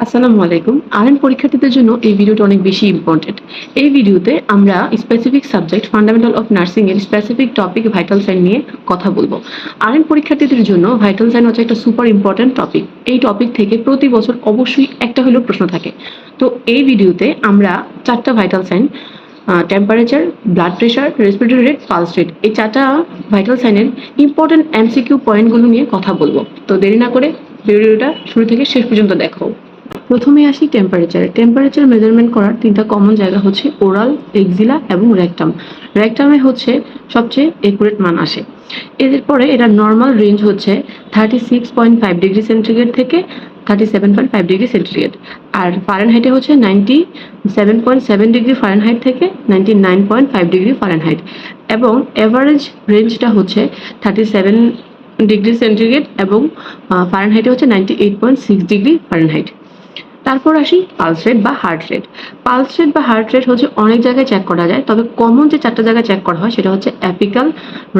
আসসালামু আলাইকুম। আরএন পরীক্ষার্থীদের জন্য এই ভিডিওটা অনেক বেশি ইম্পর্টেন্ট। এই ভিডিওতে আমরা specific subject fundamental of nursing এর স্পেসিফিক টপিক ভাইটাল সাইন নিয়ে কথা বলবো। আরএন পরীক্ষার্থীদের জন্য ভাইটাল সাইন হচ্ছে একটা সুপার ইম্পর্টেন্ট টপিক। এই টপিক থেকে প্রতি বছর অবশ্যই একটা হলেও প্রশ্ন থাকে। তো এই ভিডিওতে আমরা 4টা vital sign temperature, blood pressure, respiratory rate, pulse rate এই 4টা ভাইটাল সাইনের ইম্পর্টেন্ট এমসিকিউ পয়েন্টগুলো নিয়ে কথা বলবো। তো দেরি না করে ভিডিওটা শুরু থেকে শেষ পর্যন্ত দেখো। প্রথমে আসি টেম্পারেচার। টেম্পারেচার মেজারমেন্ট করার 3টা কমন জায়গা হচ্ছে ওরাল, এক্সিলা এবং রেকটাম। রেকটামে হচ্ছে সবচেয়ে একুরেট মান আসে। এরপরে এটা নর্মাল রেঞ্জ হচ্ছে 36.5 ডিগ্রি সেন্টিগ্রেড থেকে 37.5 ডিগ্রি সেন্টিগ্রেড। আর ফারেনহাইটে হচ্ছে 97.7 ডিগ্রি ফারেনহাইট থেকে 99.5 ডিগ্রি ফারেনহাইট। এবং এভারেজ রেঞ্জটা হচ্ছে 37 ডিগ্রি সেন্টিগ্রেড এবং ফারেনহাইটে হচ্ছে 98.6 ডিগ্রি ফারেনহাইট। তারপর আসি পালস রেট বা হার্ট রেট। পালস রেট বা হার্ট রেট হচ্ছে অনেক জায়গায় চেক করা যায়, তবে কমন যে 4টা জায়গায় চেক করা হয় সেটা হচ্ছে অ্যাপিক্যাল,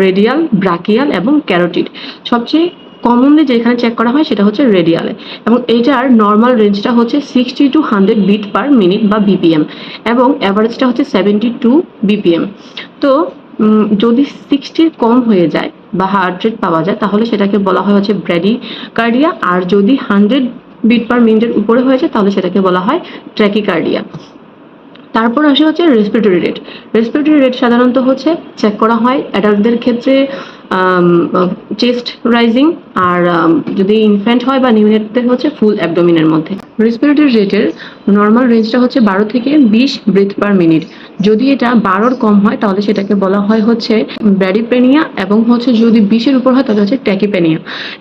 রেডিয়াল, ব্রাকিয়াল এবং ক্যারোটিড। সবচেয়ে কমনলি যেখানে চেক করা হয় সেটা হচ্ছে রেডিয়ালে, এবং এইটার নর্মাল রেঞ্জটা হচ্ছে 60 to 100 বিট পার মিনিট বা বিপিএম, এবং অ্যাভারেজটা হচ্ছে 72 বিপিএম। তো যদি 60 কম হয়ে যায় বা হার্ট রেট পাওয়া যায় তাহলে সেটাকে বলা হয় হচ্ছে ব্র্যাডিকার্ডিয়া, আর যদি 100 বিট পার মিনিটের উপরে হয়েছে তাহলে সেটাকে বলা হয় ট্র্যাকিকার্ডিয়া। তারপর আসে হচ্ছে রেসপিরেটরি রেট। রেসপিরেটরি রেট সাধারণত হচ্ছে চেক করা হয় অ্যাডাল্টদের ক্ষেত্রে চেস্ট রাইজিং, আর যদি ইনফ্যান্ট হয় বা নিউনেটদের হচ্ছে ফুল অ্যাবডোমিনের মধ্যে। রেসপিরেটরি রেটের নর্মাল রেঞ্জটা হচ্ছে 12 থেকে 20 ব্রেথ পার মিনিট। যদি এটা 12-র কম হয় তাহলে সেটাকে বলা হয় হচ্ছে ব্র্যাডিপেনিয়া, এবং হচ্ছে যদি 20-এর উপর হয় তাহলে হচ্ছে ট্যাকিপেনিয়া।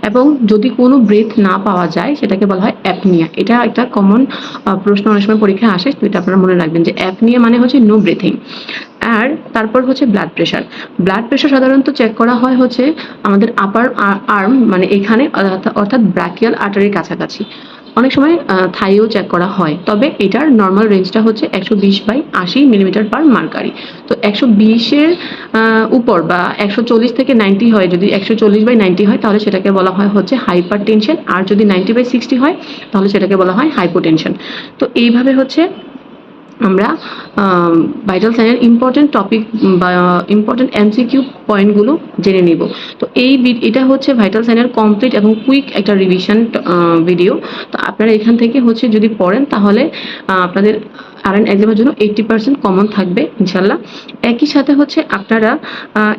এবং যদি কোনো ব্রেথ না পাওয়া যায় সেটাকে বলা হয় অ্যাপনিয়া। এটা একটা কমন প্রশ্ন অনেক সময় পরীক্ষায় আসে, তো এটা আপনারা মনে রাখবেন যে অ্যাপনিয়া মানে হচ্ছে নো ব্রেথিং। আর তারপর হচ্ছে ব্লাড প্রেশার। ব্লাড প্রেশার সাধারণত চেক করা হয় হচ্ছে আমাদের আপার আর্ম মানে এখানে, অর্থাৎ ব্রাকিয়াল আর্টারির কাছাকাছি। অনেক সময় থাইও চেক করা হয়, তবে এটার নর্মাল রেঞ্জটা হচ্ছে 120/80 মিলিমিটার পার মার্কারি। তো 120-এর উপর বা 140 থেকে 90 হয়, যদি 140/90 হয় তাহলে সেটাকে বলা হয় হচ্ছে হাইপার টেনশন, আর যদি 90/60 হয় তাহলে সেটাকে বলা হয় হাইপোটেনশন। তো এইভাবে হচ্ছে আমরা ভাইটাল সাইনের ইম্পর্টেন্ট টপিক বা ইম্পর্টেন্ট এমসিকিউ পয়েন্টগুলো জেনে নিব। তো এটা হচ্ছে ভাইটাল সাইনের কমপ্লিট এবং কুইক একটা রিভিশন ভিডিও। তো আপনারা এখান থেকে হচ্ছে যদি পড়েন তাহলে আপনাদের আরএন এক্সামের জন্য 80% কমন থাকবে ইনশাল্লাহ। একই সাথে হচ্ছে আপনারা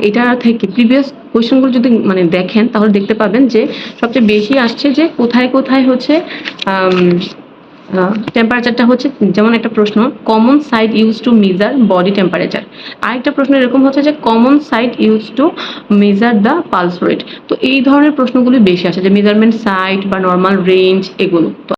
এটা থেকে প্রিভিয়াস কোয়েশ্চেনগুলো যদি মানে দেখেন তাহলে দেখতে পাবেন যে সবচেয়ে বেশি আসছে যে কোথায় কোথায় হচ্ছে টেম্পারেচারটা হচ্ছে, যেমন একটা প্রশ্ন common site use to measure body temperature, আরেকটা প্রশ্ন এরকম হচ্ছে যে common site use to measure the pulse rate. তো এই ধরনের প্রশ্নগুলি বেশি আসে, যে মেজারমেন্ট সাইট বা নর্মাল রেঞ্জ এগুলো। তো